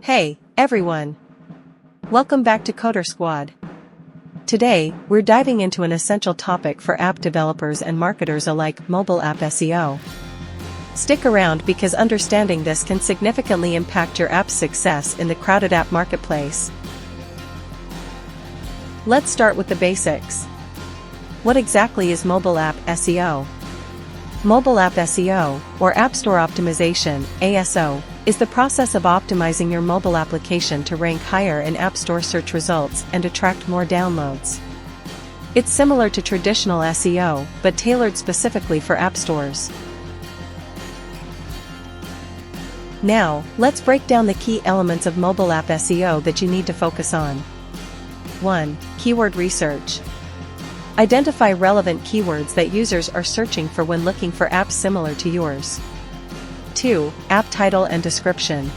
Hey, everyone! Welcome back to Coder Squad. Today, we're diving into an essential topic for app developers and marketers alike: mobile app SEO. Stick around because understanding this can significantly impact your app's success in the crowded app marketplace. Let's start with the basics. What exactly is mobile app SEO? Mobile app SEO, or App Store Optimization, ASO, is the process of optimizing your mobile application to rank higher in App Store search results and attract more downloads. It's similar to traditional SEO, but tailored specifically for app stores. Now, let's break down the key elements of mobile app SEO that you need to focus on. 1. Keyword research. Identify relevant keywords that users are searching for when looking for apps similar to yours. 2. App title and description.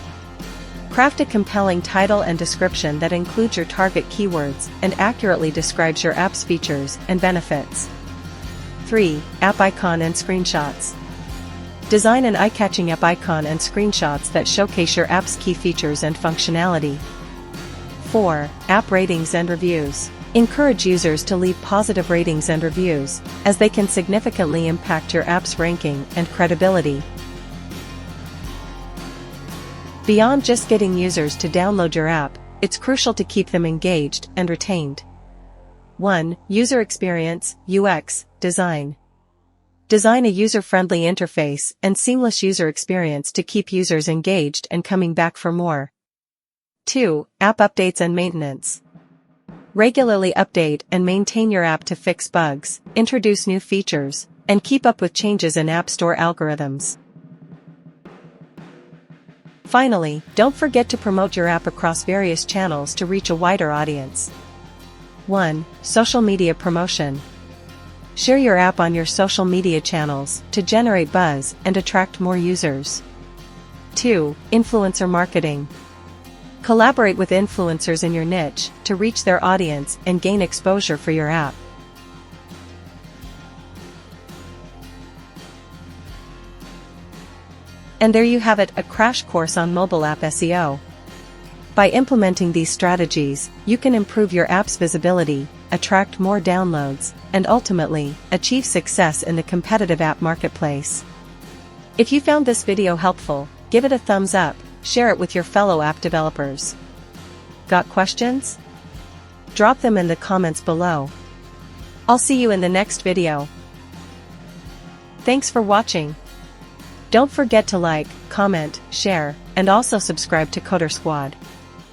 Craft a compelling title and description that includes your target keywords and accurately describes your app's features and benefits. 3. App icon and screenshots. Design an eye-catching app icon and screenshots that showcase your app's key features and functionality. 4. App ratings and reviews. Encourage users to leave positive ratings and reviews, as they can significantly impact your app's ranking and credibility. Beyond just getting users to download your app, it's crucial to keep them engaged and retained. 1. User experience, UX, design. Design a user-friendly interface and seamless user experience to keep users engaged and coming back for more. 2. App updates and maintenance. Regularly update and maintain your app to fix bugs, introduce new features, and keep up with changes in App Store algorithms. Finally, don't forget to promote your app across various channels to reach a wider audience. 1. Social media promotion. Share your app on your social media channels to generate buzz and attract more users. 2. Influencer marketing. Collaborate with influencers in your niche to reach their audience and gain exposure for your app. And there you have it, a crash course on mobile app SEO. By implementing these strategies, you can improve your app's visibility, attract more downloads, and ultimately, achieve success in the competitive app marketplace. If you found this video helpful, give it a thumbs up. Share it with your fellow app developers. Got questions? Drop them in the comments below. I'll see you in the next video. Thanks for watching. Don't forget to like, comment, share, and also subscribe to Coder Squad.